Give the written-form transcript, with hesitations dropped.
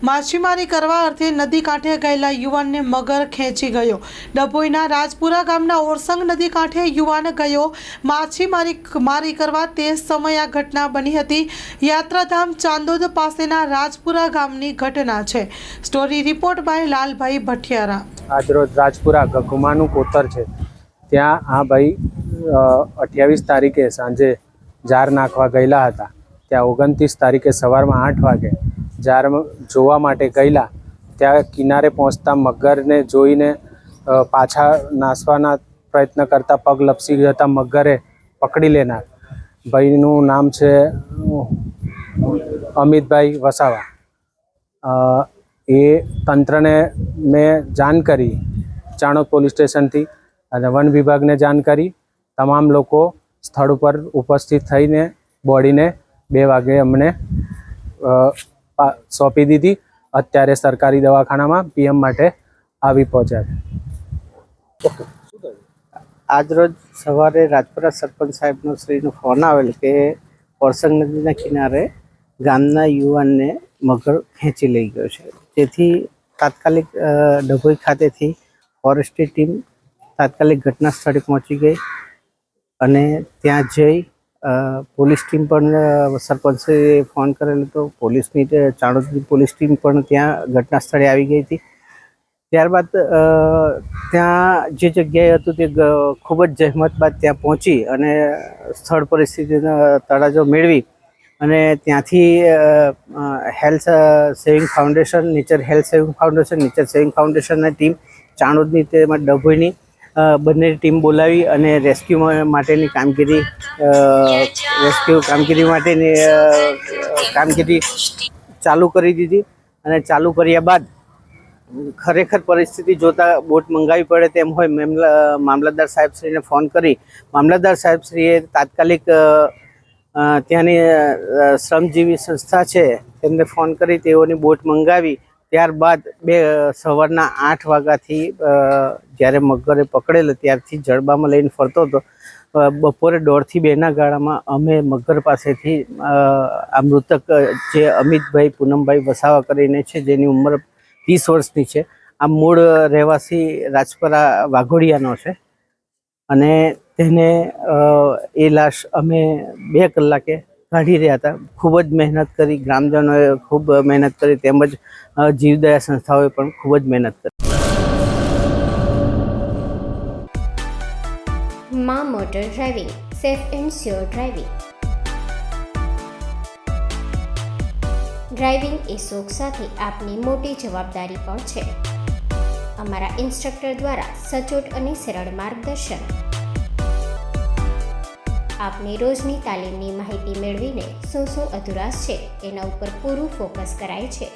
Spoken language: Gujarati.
માછીમારી કરવા અર્થે નદી કાંઠે ગયેલા યુવાનને મગર ખેંચી ગયો। ડભોઈના રાજપુરા ગામના ઓરસંગ નદી કાંઠે યુવાન ગયો માછીમારી કરવા। તે સમયે આ ઘટના બની હતી। યાત્રાધામ ચાંદોદ પાસેના રાજપુરા ગામની ઘટના છે। Story report by Lalbhai Bhathiyara. આજરોજ રાજપુરા ગગુમાનું કોતર છે, ત્યાં આ ભાઈ 28 તારીખે સાંજે જાર નાખવા ગયેલા હતા। ત્યાં 29 તારીખે સવારમાં 8 વાગે જાર જોવા માટે ગયેલા। ત્યાં કિનારે પહોંચતા મગરને જોઈને પાછા નાસવાના પ્રયત્ન કરતા પગ લપસી જતા મગરે પકડી લેનાર ભાઈનું નામ છે અમિતભાઈ વસાવા। એ તંત્રને મેં જાણ કરી, ચાણોદ પોલીસ સ્ટેશનથી અને વન વિભાગને જાણ કરી। તમામ લોકો સ્થળ ઉપર ઉપસ્થિત થઈને બોડીને 2 વાગે અમને સોંપી દીધી। અત્યારે સરકારી દવાખાનામાં પીએમ માટે આવી પહોંચ્યા। આજરોજ સવારે રાજપુરા સરપંચ સાહેબનો શ્રીનો ફોન આવેલ કે ઓરસંગ નદીના કિનારે ગામના યુવાનને મગર ખેંચી લઈ ગયો છે, જેથી તાત્કાલિક ડભોઈ ખાતેથી ફોરેસ્ટની ટીમ તાત્કાલિક ઘટના સ્થળે પહોંચી ગઈ અને ત્યાં જઈ પોલીસ ટીમ પણ સરપંચે ફોન કરેલો હતો। પોલીસની ચાણોદની પોલીસ ટીમ પણ ત્યાં ઘટના સ્થળે આવી ગઈ હતી। ત્યારબાદ ત્યાં જે જગ્યાએ હતું તે ખૂબ જ જહેમત બાદ ત્યાં પહોંચી અને સ્થળ પરિસ્થિતિનો તળાજો મેળવી અને ત્યાંથી health saving foundation, nature health saving foundation, nature saving ફાઉન્ડેશનની ટીમ, ચાણોદની તેમજ ડભોઈની બંને ટીમ બોલાવી અને રેસ્ક્યુ માટેની કામગીરી ચાલુ કરી દીધી। અને ચાલુ કર્યા બાદ ખરેખર પરિસ્થિતિ જોતા બોટ મંગાવી પડે તેમ હોય મામલતદાર સાહેબશ્રીને ફોન કરી મામલતદાર સાહેબશ્રીએ તાત્કાલિક ત્યાંની શ્રમજીવી સંસ્થા છે તેમને ફોન કરી તેઓની બોટ મંગાવી। ત્યારબાદ સવારના 8 વાગ્યાથી જ્યારે મગરે પકડેલો ત્યારથી જડબામાં લઈને ફરતો હતો। બપોરે 1:30 થી 2ના ગાળામાં અમે મગર પાસેથી આ મૃતક જે અમિતભાઈ પૂનમભાઈ વસાવા કરીને છે, જેની ઉંમર 30 વર્ષની છે, આ મૂળ રહેવાસી રાજપરા વાઘોડિયાનો છે અને તેને એ લાશ અમે 2 કલાકે કાઢી રહ્યા હતા। ખૂબ જ મહેનત કરી, ગ્રામજનોએ ખૂબ મહેનત કરી તેમજ જીવદયા સંસ્થાઓએ પણ ખૂબ જ મહેનત કરી। માં motor driving, safe and sure driving. Driving એ શોખ સાથે આપની મોટી જવાબદારી પણ છે। અમારા ઇન્સ્ટ્રક્ટર દ્વારા સચોટ અને સરળ માર્ગદર્શન આપની રોજની તાલીમની માહિતી મેળવીને શું અધુરાશ છે તેના ઉપર પૂરું ફોકસ કરાય છે।